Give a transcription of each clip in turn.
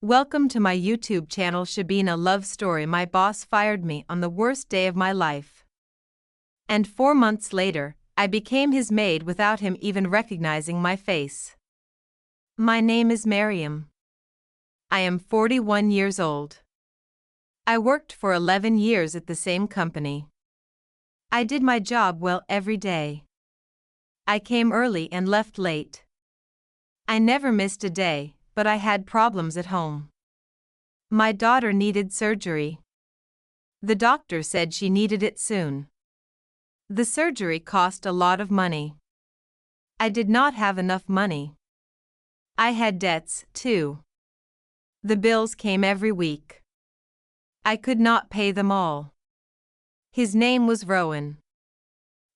Welcome to my YouTube channel. Shabina love story. My boss fired me on the worst day of my life. And 4 months later, I became his maid without him even recognizing my face. My name is Mariam. I am 41 years old. I worked for 11 years at the same company. I did my job well every day. I came early and left late. I never missed a day, but I had problems at home. My daughter needed surgery. The doctor said she needed it soon. The surgery cost a lot of money. I did not have enough money. I had debts, too. The bills came every week. I could not pay them all. His name was Rowan.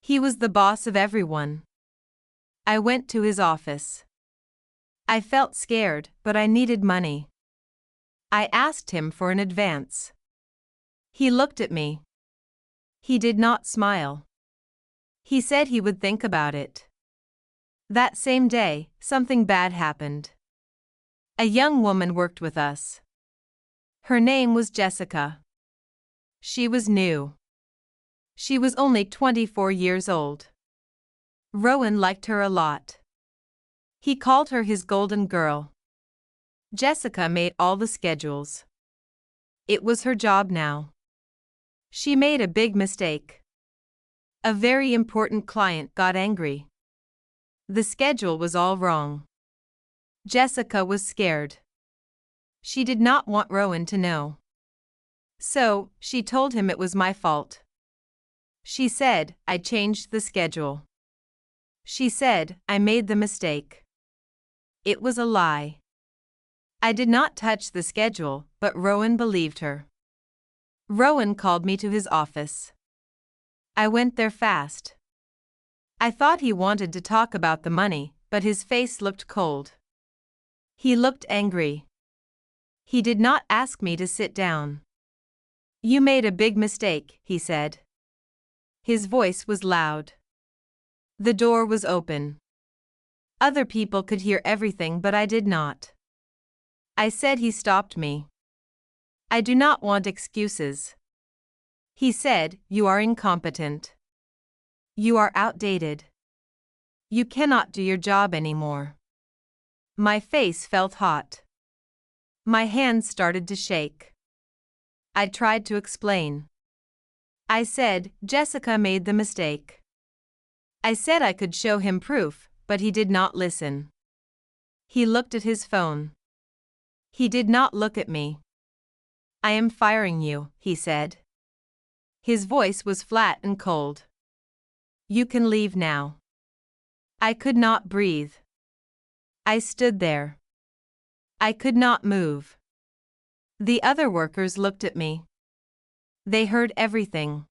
He was the boss of everyone. I went to his office. I felt scared, but I needed money. I asked him for an advance. He looked at me. He did not smile. He said he would think about it. That same day, something bad happened. A young woman worked with us. Her name was Jessica. She was new. She was only 24 years old. Rowan liked her a lot. He called her his golden girl. Jessica made all the schedules. It was her job now. She made a big mistake. A very important client got angry. The schedule was all wrong. Jessica was scared. She did not want Rowan to know. So, she told him it was my fault. She said, I changed the schedule. She said, I made the mistake. It was a lie. I did not touch the schedule, but Rowan believed her. Rowan called me to his office. I went there fast. I thought he wanted to talk about the money, but his face looked cold. He looked angry. He did not ask me to sit down. You made a big mistake, he said. His voice was loud. The door was open. Other people could hear everything, but I did not. I said. He stopped me. I do not want excuses. He said, you are incompetent. You are outdated. You cannot do your job anymore. My face felt hot. My hands started to shake. I tried to explain. I said, Jessica made the mistake. I said I could show him proof, but he did not listen. He looked at his phone. He did not look at me. I am firing you, he said. His voice was flat and cold. You can leave now. I could not breathe. I stood there. I could not move. The other workers looked at me. They heard everything.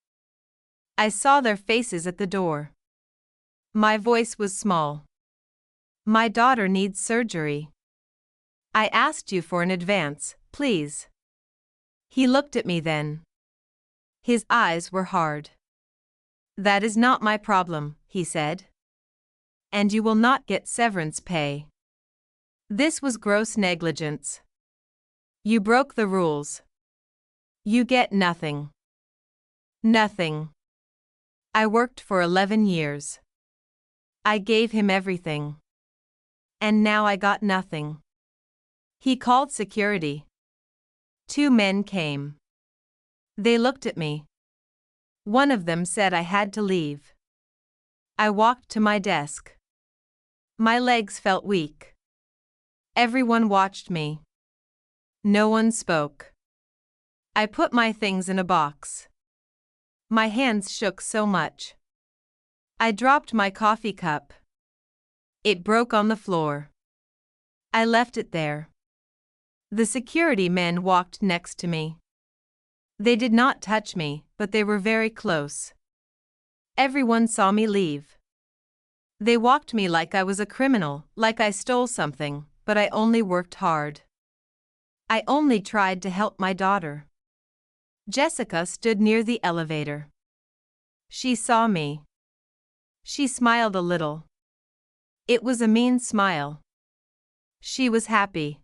I saw their faces at the door. My voice was small. My daughter needs surgery. I asked you for an advance, please. He looked at me then. His eyes were hard. That is not my problem, he said. And you will not get severance pay. This was gross negligence. You broke the rules. You get nothing. Nothing. I worked for 11 years. I gave him everything. And now I got nothing. He called security. 2 men came. They looked at me. One of them said I had to leave. I walked to my desk. My legs felt weak. Everyone watched me. No one spoke. I put my things in a box. My hands shook so much. I dropped my coffee cup. It broke on the floor. I left it there. The security men walked next to me. They did not touch me, but they were very close. Everyone saw me leave. They walked me like I was a criminal, like I stole something, but I only worked hard. I only tried to help my daughter. Jessica stood near the elevator. She saw me. She smiled a little. It was a mean smile. She was happy.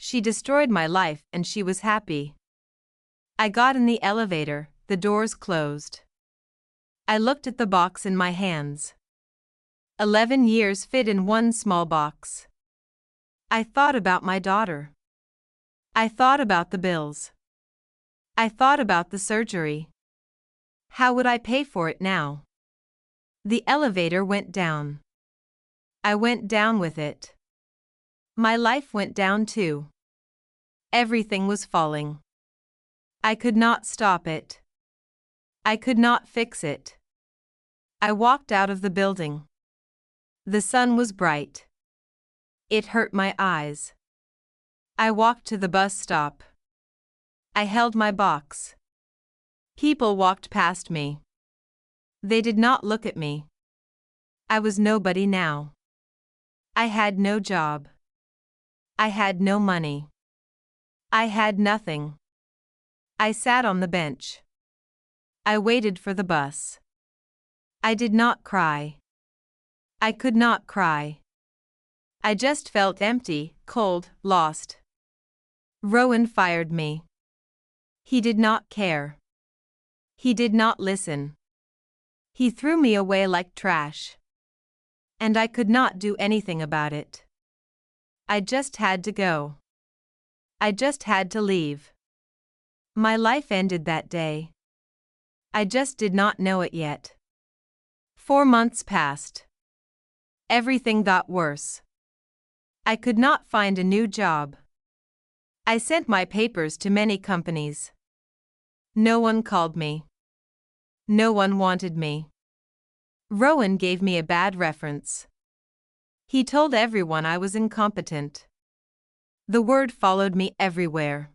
She destroyed my life and she was happy. I got in the elevator, the doors closed. I looked at the box in my hands. 11 years fit in one small box. I thought about my daughter. I thought about the bills. I thought about the surgery. How would I pay for it now? The elevator went down. I went down with it. My life went down too. Everything was falling. I could not stop it. I could not fix it. I walked out of the building. The sun was bright. It hurt my eyes. I walked to the bus stop. I held my box. People walked past me. They did not look at me. I was nobody now. I had no job. I had no money. I had nothing. I sat on the bench. I waited for the bus. I did not cry. I could not cry. I just felt empty, cold, lost. Rowan fired me. He did not care. He did not listen. He threw me away like trash. And I could not do anything about it. I just had to go. I just had to leave. My life ended that day. I just did not know it yet. 4 months passed. Everything got worse. I could not find a new job. I sent my papers to many companies. No one called me. No one wanted me. Rowan gave me a bad reference. He told everyone I was incompetent. The word followed me everywhere.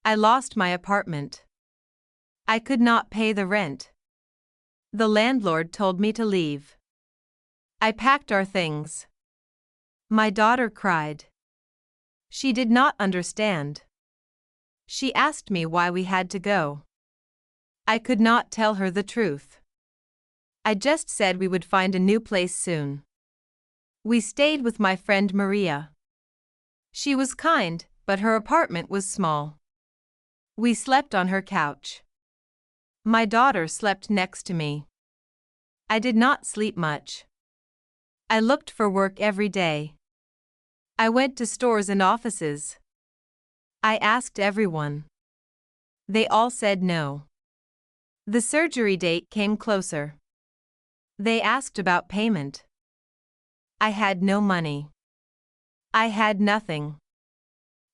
I lost my apartment. I could not pay the rent. The landlord told me to leave. I packed our things. My daughter cried. She did not understand. She asked me why we had to go. I could not tell her the truth. I just said we would find a new place soon. We stayed with my friend Maria. She was kind, but her apartment was small. We slept on her couch. My daughter slept next to me. I did not sleep much. I looked for work every day. I went to stores and offices. I asked everyone. They all said no. The surgery date came closer. They asked about payment. I had no money. I had nothing.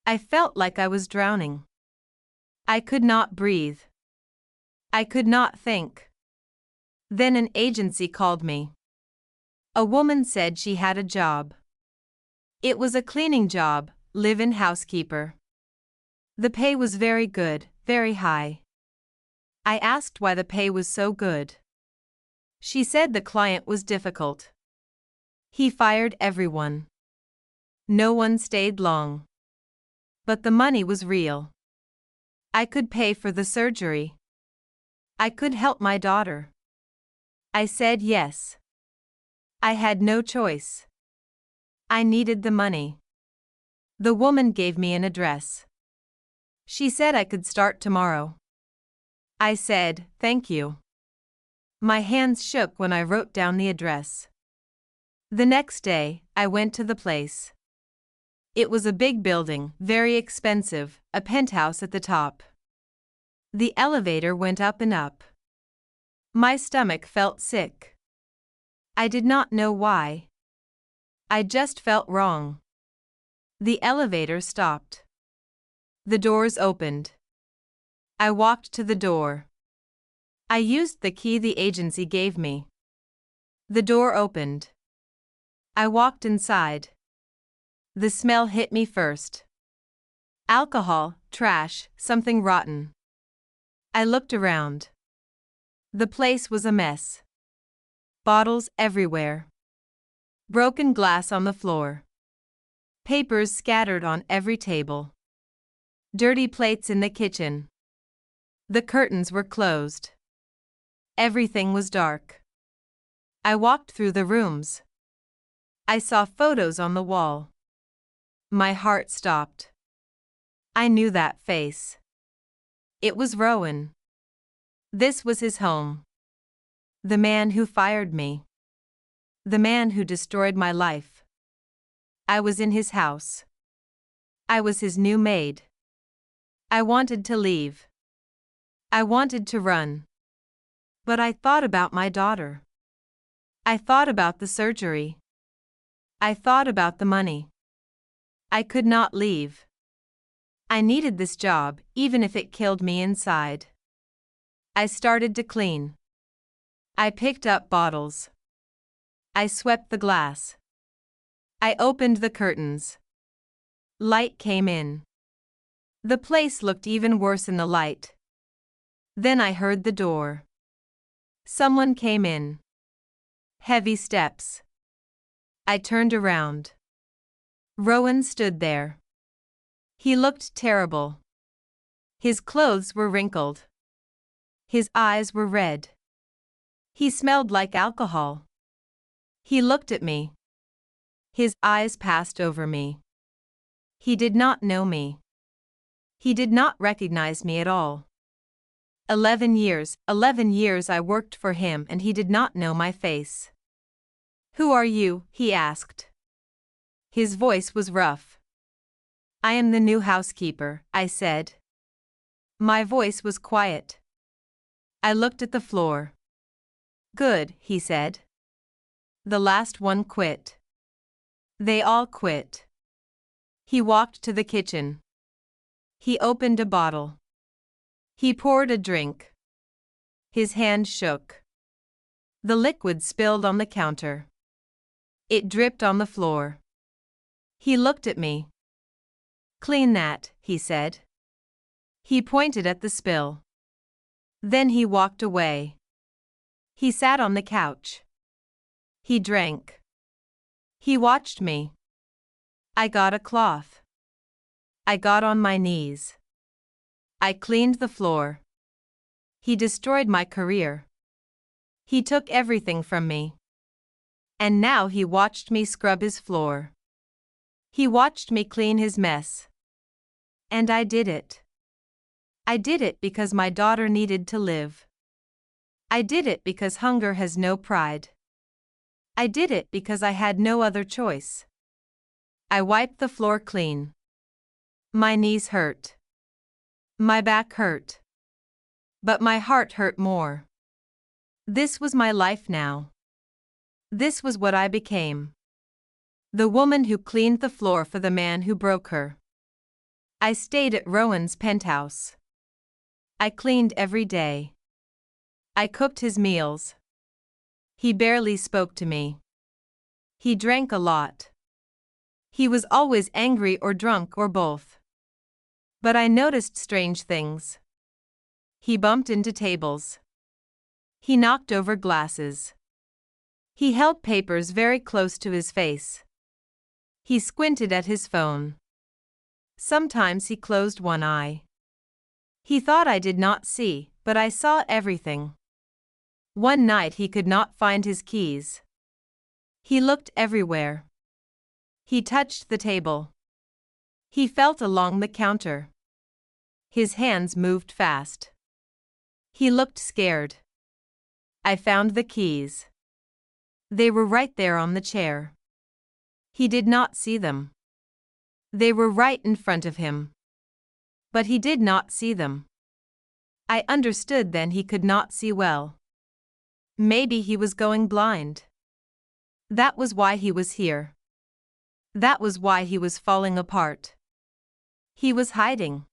I felt like I was drowning. I could not breathe. I could not think. Then an agency called me. A woman said she had a job. It was a cleaning job, live-in housekeeper. The pay was very good, very high. I asked why the pay was so good. She said the client was difficult. He fired everyone. No one stayed long. But the money was real. I could pay for the surgery. I could help my daughter. I said yes. I had no choice. I needed the money. The woman gave me an address. She said I could start tomorrow. I said, thank you. My hands shook when I wrote down the address. The next day, I went to the place. It was a big building, very expensive, a penthouse at the top. The elevator went up and up. My stomach felt sick. I did not know why. I just felt wrong. The elevator stopped. The doors opened. I walked to the door. I used the key the agency gave me. The door opened. I walked inside. The smell hit me first. Alcohol, trash, something rotten. I looked around. The place was a mess. Bottles everywhere. Broken glass on the floor. Papers scattered on every table. Dirty plates in the kitchen. The curtains were closed. Everything was dark. I walked through the rooms. I saw photos on the wall. My heart stopped. I knew that face. It was Rowan. This was his home. The man who fired me. The man who destroyed my life. I was in his house. I was his new maid. I wanted to leave. I wanted to run. But I thought about my daughter. I thought about the surgery. I thought about the money. I could not leave. I needed this job, even if it killed me inside. I started to clean. I picked up bottles. I swept the glass. I opened the curtains. Light came in. The place looked even worse in the light. Then I heard the door. Someone came in. Heavy steps. I turned around. Rowan stood there. He looked terrible. His clothes were wrinkled. His eyes were red. He smelled like alcohol. He looked at me. His eyes passed over me. He did not know me. He did not recognize me at all. 11 years I worked for him and he did not know my face. "Who are you?" he asked. His voice was rough. "I am the new housekeeper," I said. My voice was quiet. I looked at the floor. "Good," he said. "The last one quit." They all quit. He walked to the kitchen. He opened a bottle. He poured a drink. His hand shook. The liquid spilled on the counter. It dripped on the floor. He looked at me. "Clean that," he said. He pointed at the spill. Then he walked away. He sat on the couch. He drank. He watched me. I got a cloth. I got on my knees. I cleaned the floor. He destroyed my career. He took everything from me. And now he watched me scrub his floor. He watched me clean his mess. And I did it. I did it because my daughter needed to live. I did it because hunger has no pride. I did it because I had no other choice. I wiped the floor clean. My knees hurt. My back hurt. But my heart hurt more. This was my life now. This was what I became. The woman who cleaned the floor for the man who broke her. I stayed at Rowan's penthouse. I cleaned every day. I cooked his meals. He barely spoke to me. He drank a lot. He was always angry or drunk or both. But I noticed strange things. He bumped into tables. He knocked over glasses. He held papers very close to his face. He squinted at his phone. Sometimes he closed one eye. He thought I did not see, but I saw everything. One night he could not find his keys. He looked everywhere. He touched the table. He felt along the counter. His hands moved fast. He looked scared. I found the keys. They were right there on the chair. He did not see them. They were right in front of him. But he did not see them. I understood then he could not see well. Maybe he was going blind. That was why he was here. That was why he was falling apart. He was hiding.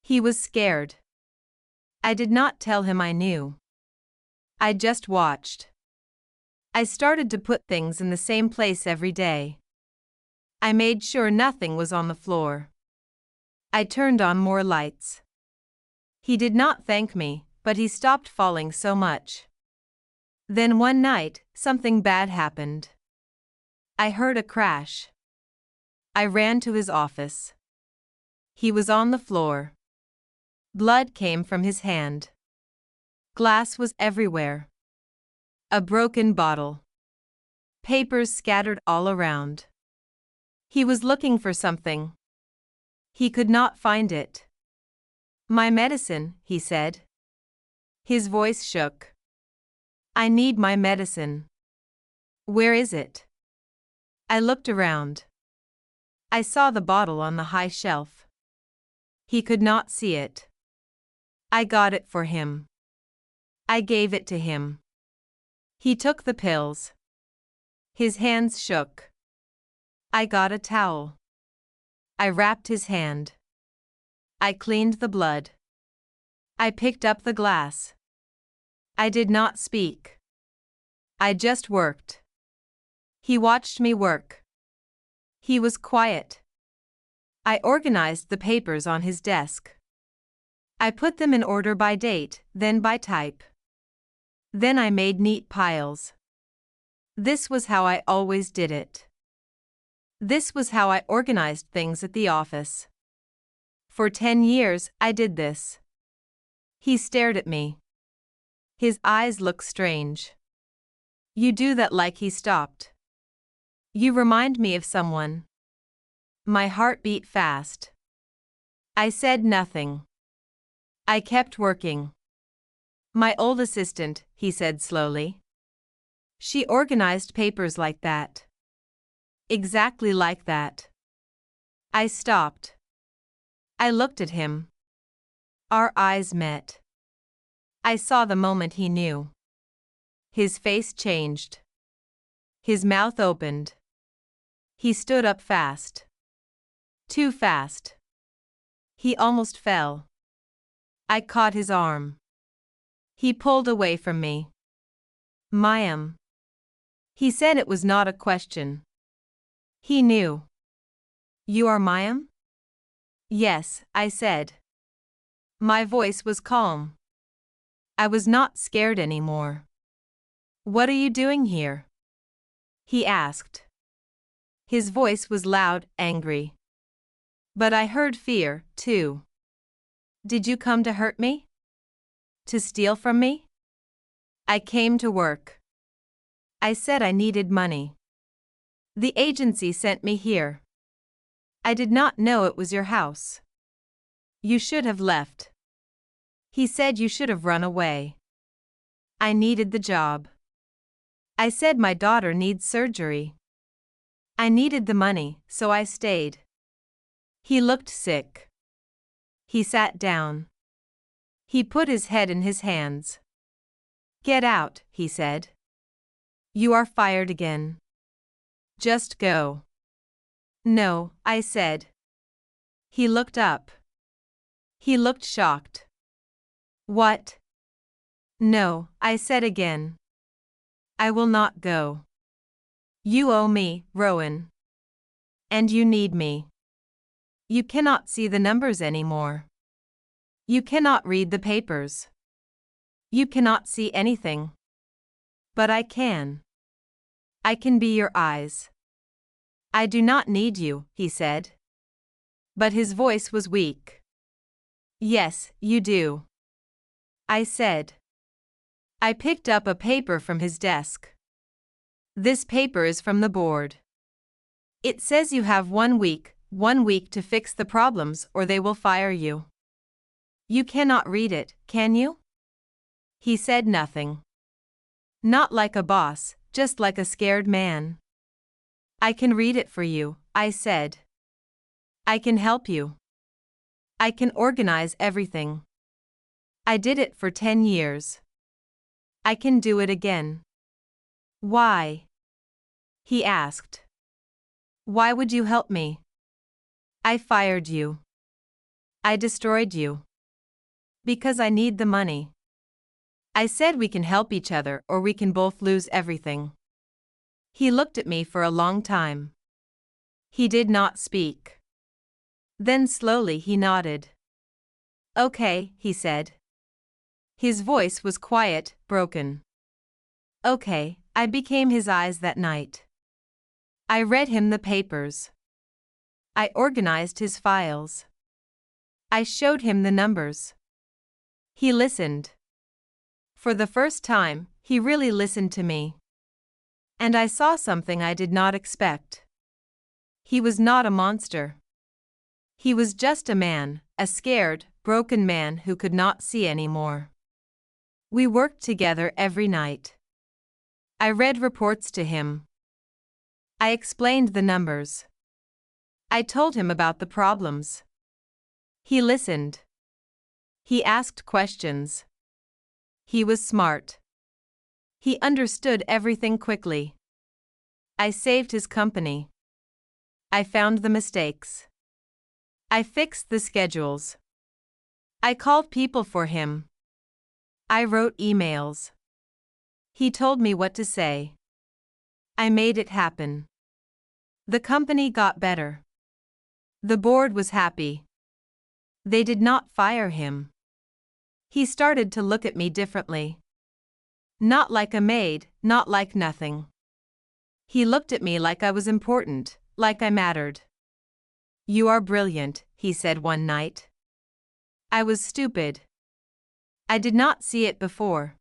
He was scared. I did not tell him I knew. I just watched. I started to put things in the same place every day. I made sure nothing was on the floor. I turned on more lights. He did not thank me, but he stopped falling so much. Then one night, something bad happened. I heard a crash. I ran to his office. He was on the floor. Blood came from his hand. Glass was everywhere. A broken bottle. Papers scattered all around. He was looking for something. He could not find it. My medicine, he said. His voice shook. I need my medicine. Where is it? I looked around. I saw the bottle on the high shelf. He could not see it. I got it for him. I gave it to him. He took the pills. His hands shook. I got a towel. I wrapped his hand. I cleaned the blood. I picked up the glass. I did not speak. I just worked. He watched me work. He was quiet. I organized the papers on his desk. I put them in order by date, then by type. Then I made neat piles. This was how I always did it. This was how I organized things at the office. For 10 years, I did this. He stared at me. His eyes looked strange. You do that like he stopped. You remind me of someone. My heart beat fast. I said nothing. I kept working. My old assistant, he said slowly. She organized papers like that. Exactly like that. I stopped. I looked at him. Our eyes met. I saw the moment he knew. His face changed. His mouth opened. He stood up fast. Too fast. He almost fell. I caught his arm. He pulled away from me. Mayam. He said it was not a question. He knew. You are Mayam? Yes, I said. My voice was calm. I was not scared anymore. What are you doing here? He asked. His voice was loud, angry. But I heard fear, too. Did you come to hurt me? To steal from me? I came to work. I said I needed money. The agency sent me here. I did not know it was your house. You should have left. He said you should have run away. I needed the job. I said my daughter needs surgery. I needed the money, so I stayed. He looked sick. He sat down. He put his head in his hands. Get out, he said. You are fired again. Just go. No, I said. He looked up. He looked shocked. What? No, I said again. I will not go. You owe me, Rowan. And you need me. You cannot see the numbers anymore. You cannot read the papers. You cannot see anything. But I can. I can be your eyes. I do not need you, he said. But his voice was weak. Yes, you do. I said. I picked up a paper from his desk. This paper is from the board. It says you have 1 week to fix the problems or they will fire you. You cannot read it, can you? He said nothing. Not like a boss, just like a scared man. I can read it for you, I said. I can help you. I can organize everything. I did it for 10 years. I can do it again. Why? He asked. Why would you help me? I fired you. I destroyed you. Because I need the money. I said we can help each other or we can both lose everything. He looked at me for a long time. He did not speak. Then slowly he nodded. Okay, he said. His voice was quiet, broken. Okay, I became his eyes that night. I read him the papers. I organized his files. I showed him the numbers. He listened. For the first time, he really listened to me. And I saw something I did not expect. He was not a monster. He was just a man, a scared, broken man who could not see anymore. We worked together every night. I read reports to him. I explained the numbers. I told him about the problems. He listened. He asked questions. He was smart. He understood everything quickly. I saved his company. I found the mistakes. I fixed the schedules. I called people for him. I wrote emails. He told me what to say. I made it happen. The company got better. The board was happy. They did not fire him. He started to look at me differently. Not like a maid, not like nothing. He looked at me like I was important, like I mattered. "You are brilliant," he said one night. I was stupid. I did not see it before.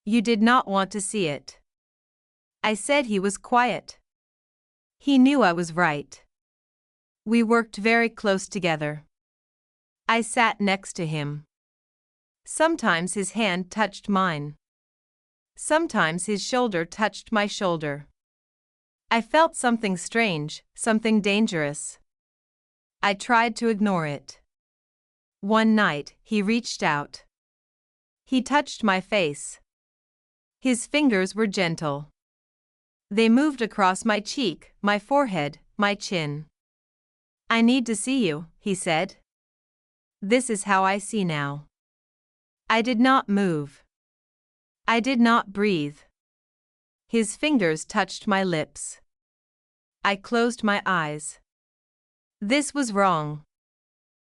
You did not want to see it. I said he was quiet. He knew I was right. We worked very close together. I sat next to him. Sometimes his hand touched mine. Sometimes his shoulder touched my shoulder. I felt something strange, something dangerous. I tried to ignore it. One night, he reached out. He touched my face. His fingers were gentle. They moved across my cheek, my forehead, my chin. "I need to see you," he said. "This is how I see now." I did not move. I did not breathe. His fingers touched my lips. I closed my eyes. This was wrong.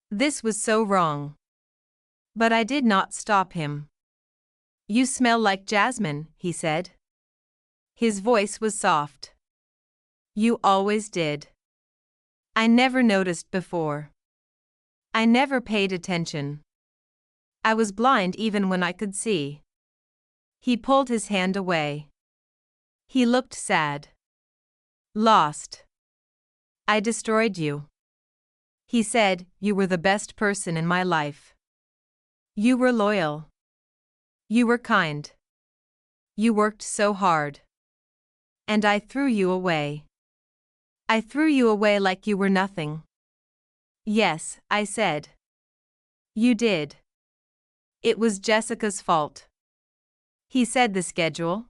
This was so wrong. But I did not stop him. "You smell like jasmine," he said. His voice was soft. "You always did." I never noticed before. I never paid attention. I was blind even when I could see. He pulled his hand away. He looked sad. "Lost. I destroyed you." He said, "You were the best person in my life. You were loyal. You were kind. You worked so hard. And I threw you away. I threw you away like you were nothing." "Yes," I said. "You did. It was Jessica's fault." He said the schedule.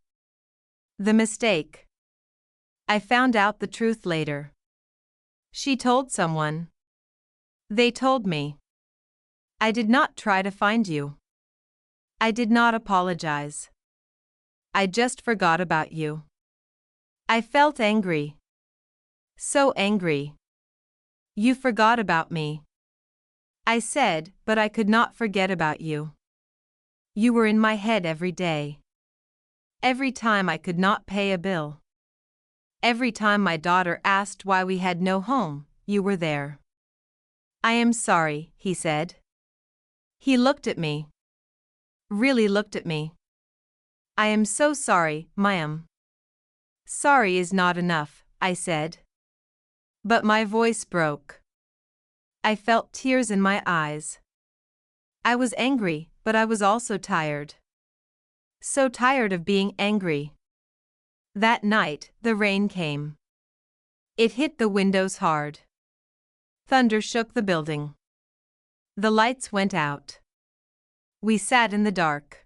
The mistake. I found out the truth later. She told someone. They told me. I did not try to find you. I did not apologize. I just forgot about you. I felt angry. So angry. "You forgot about me." I said, "But I could not forget about you. You were in my head every day. Every time I could not pay a bill. Every time my daughter asked why we had no home, you were there." "I am sorry," he said. He looked at me. Really looked at me. "I am so sorry, ma'am." "Sorry is not enough," I said. But my voice broke. I felt tears in my eyes. I was angry, but I was also tired. So tired of being angry. That night, the rain came. It hit the windows hard. Thunder shook the building. The lights went out. We sat in the dark.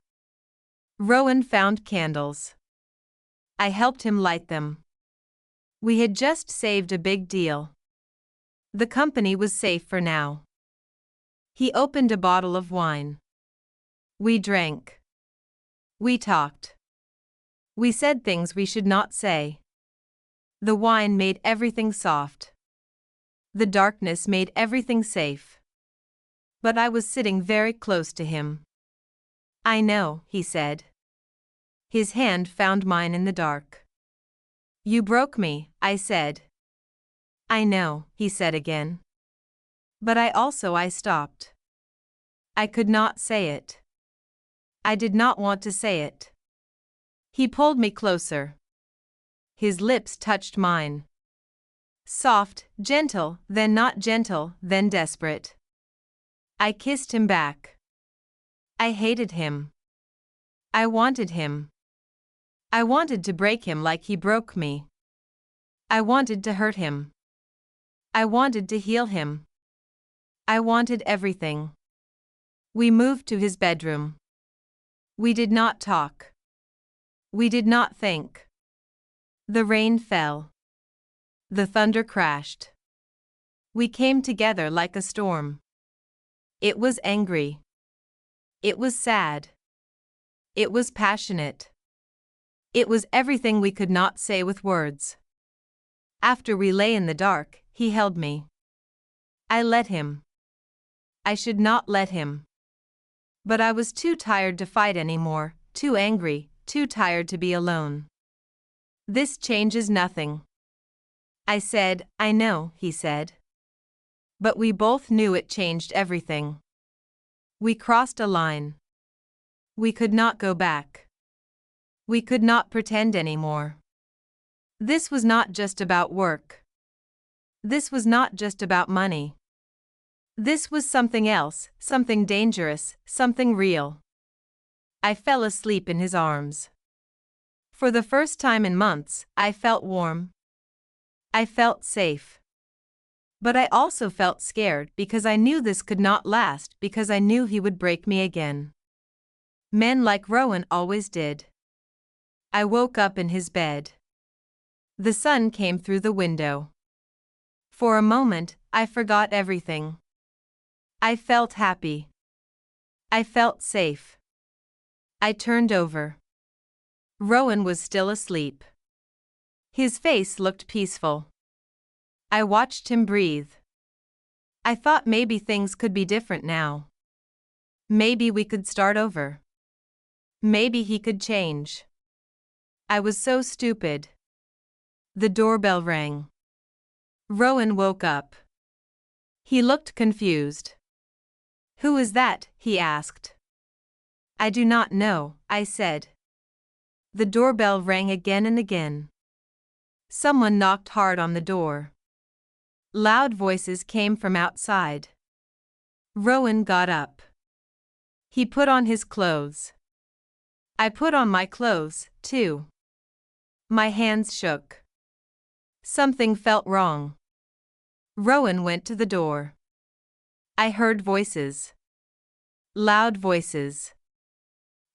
Rowan found candles. I helped him light them. We had just saved a big deal. The company was safe for now. He opened a bottle of wine. We drank. We talked. We said things we should not say. The wine made everything soft. The darkness made everything safe. But I was sitting very close to him. "I know," he said. His hand found mine in the dark. "You broke me," I said. "I know," he said again. But I stopped. I could not say it. I did not want to say it. He pulled me closer. His lips touched mine. Soft, gentle, then not gentle, then desperate. I kissed him back. I hated him. I wanted him. I wanted to break him like he broke me. I wanted to hurt him. I wanted to heal him. I wanted everything. We moved to his bedroom. We did not talk. We did not think. The rain fell. The thunder crashed. We came together like a storm. It was angry. It was sad. It was passionate. It was everything we could not say with words. After we lay in the dark, he held me. I let him. I should not let him. But I was too tired to fight anymore, too angry, too tired to be alone. This changes nothing. I said, I know, he said. But we both knew it changed everything. We crossed a line. We could not go back. We could not pretend anymore. This was not just about work. This was not just about money. This was something else, something dangerous, something real. I fell asleep in his arms. For the first time in months, I felt warm. I felt safe. But I also felt scared because I knew this could not last, because I knew he would break me again. Men like Rowan always did. I woke up in his bed. The sun came through the window. For a moment, I forgot everything. I felt happy. I felt safe. I turned over. Rowan was still asleep. His face looked peaceful. I watched him breathe. I thought maybe things could be different now. Maybe we could start over. Maybe he could change. I was so stupid. The doorbell rang. Rowan woke up. He looked confused. Who is that? He asked. I do not know, I said. The doorbell rang again and again. Someone knocked hard on the door. Loud voices came from outside. Rowan got up. He put on his clothes. I put on my clothes, too. My hands shook. Something felt wrong. Rowan went to the door. I heard voices. Loud voices.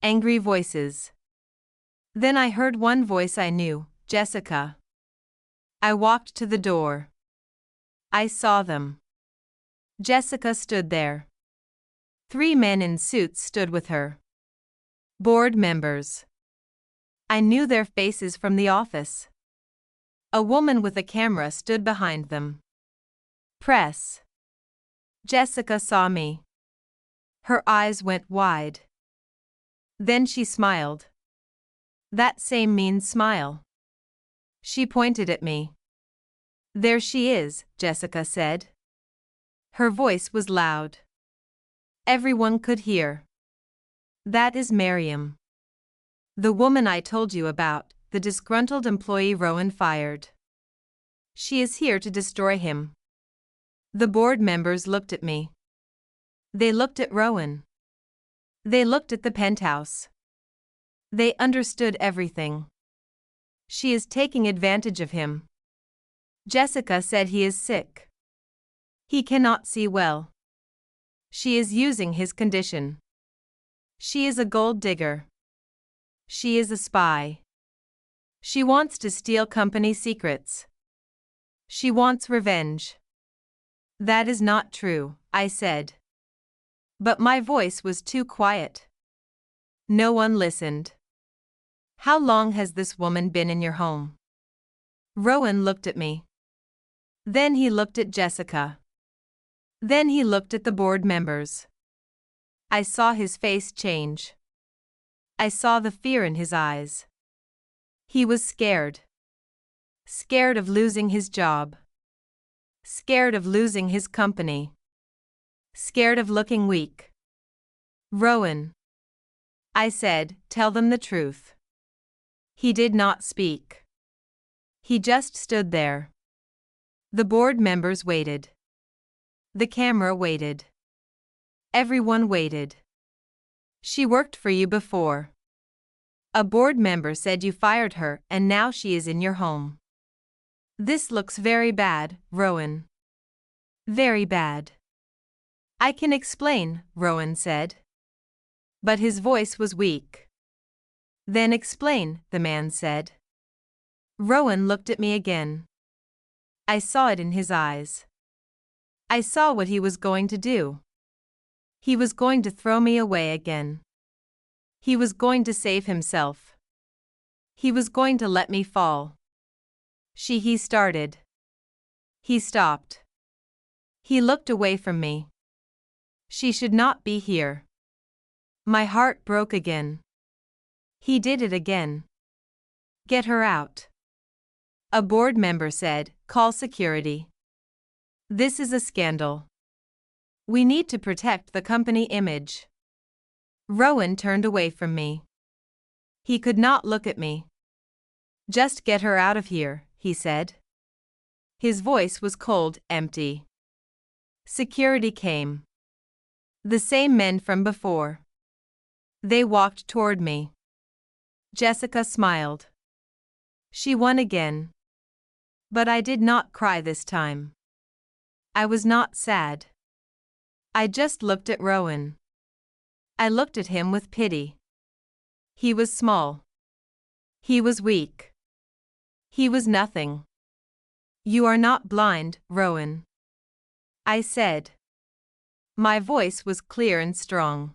Angry voices. Then I heard one voice I knew, Jessica. I walked to the door. I saw them. Jessica stood there. 3 men in suits stood with her. Board members. I knew their faces from the office. A woman with a camera stood behind them. Press. Jessica saw me. Her eyes went wide. Then she smiled. That same mean smile. She pointed at me. There she is, Jessica said. Her voice was loud. Everyone could hear. That is Miriam. The woman I told you about, the disgruntled employee Rowan fired. She is here to destroy him. The board members looked at me. They looked at Rowan. They looked at the penthouse. They understood everything. She is taking advantage of him. Jessica said he is sick. He cannot see well. She is using his condition. She is a gold digger. She is a spy. She wants to steal company secrets. She wants revenge. That is not true, I said. But my voice was too quiet. No one listened. How long has this woman been in your home? Rowan looked at me. Then he looked at Jessica. Then he looked at the board members. I saw his face change. I saw the fear in his eyes. He was scared. Scared of losing his job. Scared of losing his company. Scared of looking weak. Rowan. I said, tell them the truth. He did not speak. He just stood there. The board members waited. The camera waited. Everyone waited. She worked for you before. A board member said you fired her and now she is in your home. This looks very bad, Rowan. Very bad. I can explain, Rowan said. But his voice was weak. Then explain, the man said. Rowan looked at me again. I saw it in his eyes. I saw what he was going to do. He was going to throw me away again. He was going to save himself. He was going to let me fall. He started. He stopped. He looked away from me. She should not be here. My heart broke again. He did it again. Get her out. A board member said, call security. This is a scandal. We need to protect the company image. Rowan turned away from me. He could not look at me. Just get her out of here, he said. His voice was cold, empty. Security came. The same men from before. They walked toward me. Jessica smiled. She won again. But I did not cry this time. I was not sad. I just looked at Rowan. I looked at him with pity. He was small. He was weak. He was nothing. You are not blind, Rowan. I said. My voice was clear and strong.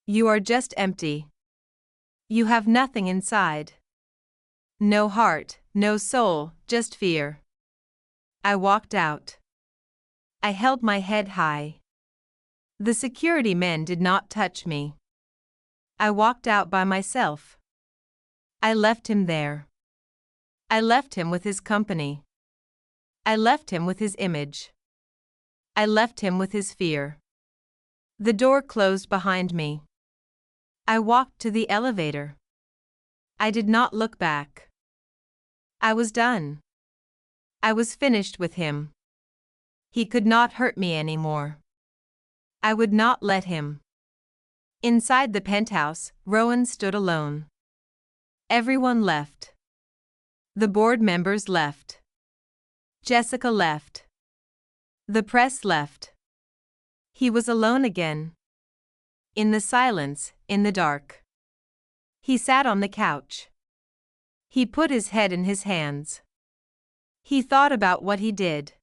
You are just empty. You have nothing inside. No heart, no soul, just fear. I walked out. I held my head high. The security men did not touch me. I walked out by myself. I left him there. I left him with his company. I left him with his image. I left him with his fear. The door closed behind me. I walked to the elevator. I did not look back. I was done. I was finished with him. He could not hurt me anymore. I would not let him. Inside the penthouse, Rowan stood alone. Everyone left. The board members left. Jessica left. The press left. He was alone again. In the silence, in the dark. He sat on the couch. He put his head in his hands. He thought about what he did.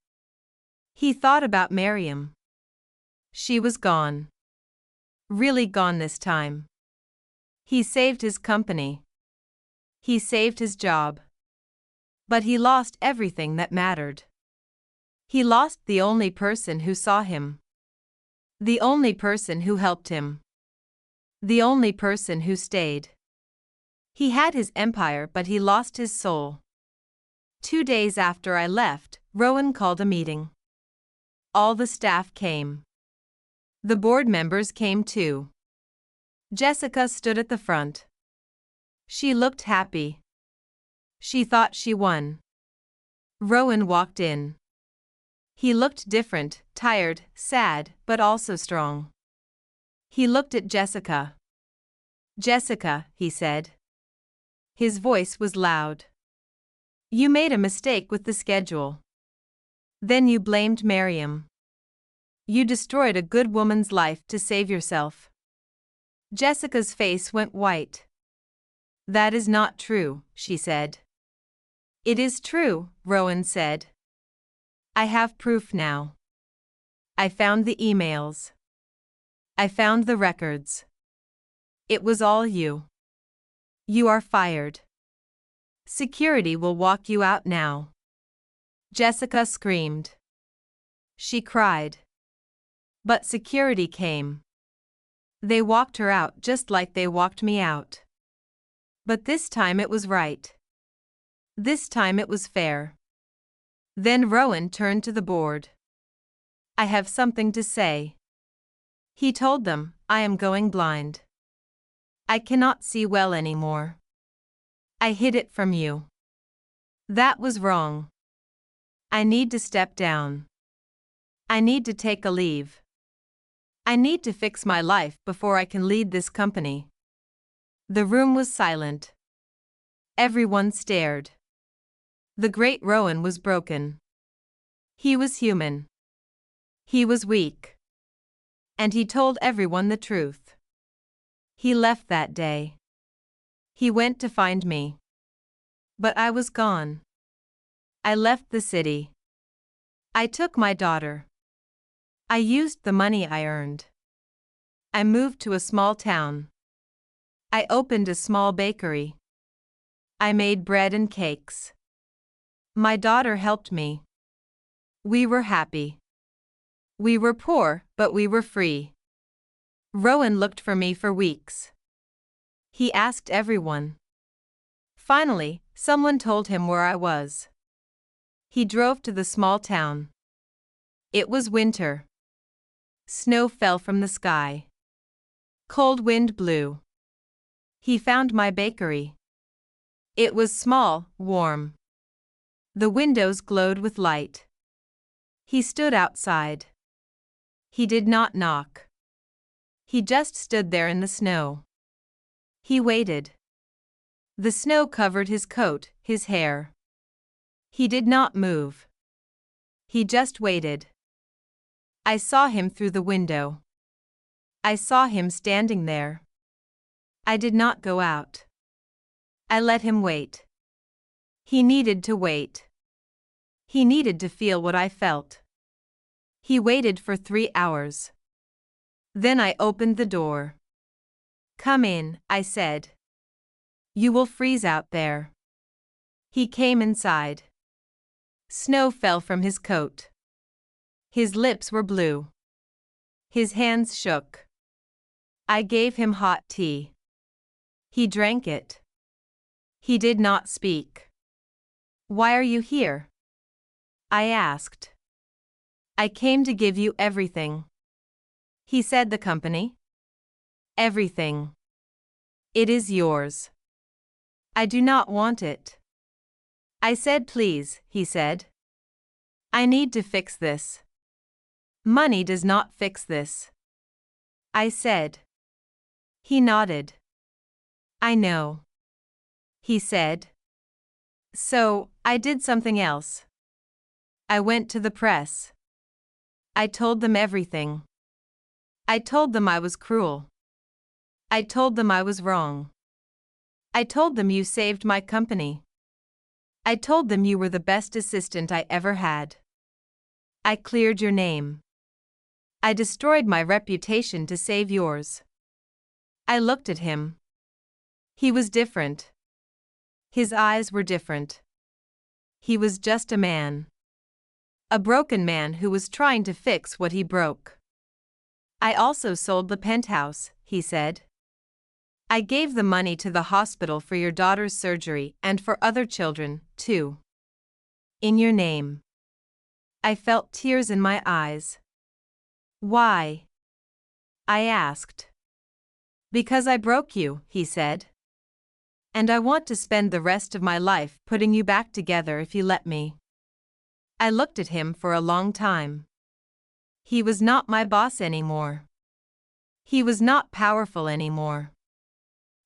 He thought about Miriam. She was gone. Really gone this time. He saved his company. He saved his job. But he lost everything that mattered. He lost the only person who saw him. The only person who helped him. The only person who stayed. He had his empire, but he lost his soul. 2 days after I left, Rowan called a meeting. All the staff came. The board members came too. Jessica stood at the front. She looked happy. She thought she won. Rowan walked in. He looked different, tired, sad, but also strong. He looked at Jessica. Jessica, he said. His voice was loud. You made a mistake with the schedule. Then you blamed Miriam. You destroyed a good woman's life to save yourself. Jessica's face went white. That is not true, she said. It is true, Rowan said. I have proof now. I found the emails. I found the records. It was all you. You are fired. Security will walk you out now. Jessica screamed. She cried. But security came. They walked her out just like they walked me out. But this time it was right. This time it was fair. Then Rowan turned to the board. I have something to say. He told them, I am going blind. I cannot see well anymore. I hid it from you. That was wrong. I need to step down. I need to take a leave. I need to fix my life before I can lead this company. The room was silent. Everyone stared. The great Rowan was broken. He was human. He was weak. And he told everyone the truth. He left that day. He went to find me. But I was gone. I left the city. I took my daughter. I used the money I earned. I moved to a small town. I opened a small bakery. I made bread and cakes. My daughter helped me. We were happy. We were poor, but we were free. Rowan looked for me for weeks. He asked everyone. Finally, someone told him where I was. He drove to the small town. It was winter. Snow fell from the sky. Cold wind blew. He found my bakery. It was small, warm. The windows glowed with light. He stood outside. He did not knock. He just stood there in the snow. He waited. The snow covered his coat, his hair. He did not move. He just waited. I saw him through the window. I saw him standing there. I did not go out. I let him wait. He needed to wait. He needed to feel what I felt. He waited for 3 hours. Then I opened the door. "Come in," I said. "You will freeze out there." He came inside. Snow fell from his coat. His lips were blue. His hands shook. I gave him hot tea. He drank it. He did not speak. "Why are you here?" I asked. "I came to give you everything." He said, "The company?" "Everything. It is yours." "I do not want it." I said, "Please," he said. "I need to fix this." "Money does not fix this." I said. He nodded. "I know." He said. So, I did something else. I went to the press. I told them everything. I told them I was cruel. I told them I was wrong. I told them you saved my company. I told them you were the best assistant I ever had. I cleared your name. I destroyed my reputation to save yours. I looked at him. He was different. His eyes were different. He was just a man. A broken man who was trying to fix what he broke. "I also sold the penthouse," he said. "I gave the money to the hospital for your daughter's surgery and for other children, too. In your name." I felt tears in my eyes. "Why?" I asked. "Because I broke you," he said. "And I want to spend the rest of my life putting you back together if you let me." I looked at him for a long time. He was not my boss anymore. He was not powerful anymore.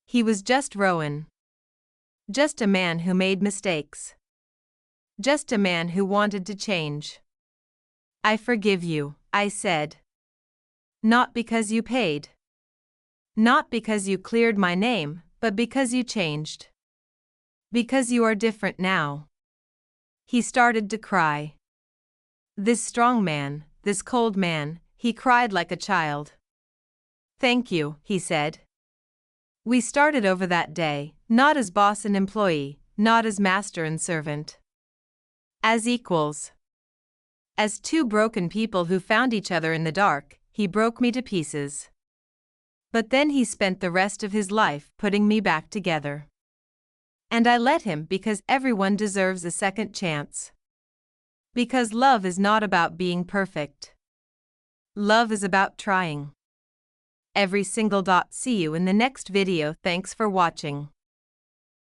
He was just Rowan. Just a man who made mistakes. Just a man who wanted to change. "I forgive you," I said. "Not because you paid. Not because you cleared my name, but because you changed. Because you are different now." He started to cry. This strong man, this cold man, he cried like a child. "Thank you," he said. We started over that day, not as boss and employee, not as master and servant. As equals. As two broken people who found each other in the dark, he broke me to pieces. But then he spent the rest of his life putting me back together. And I let him because everyone deserves a second chance. Because love is not about being perfect. Love is about trying. Every single dot. See you in the next video. Thanks for watching.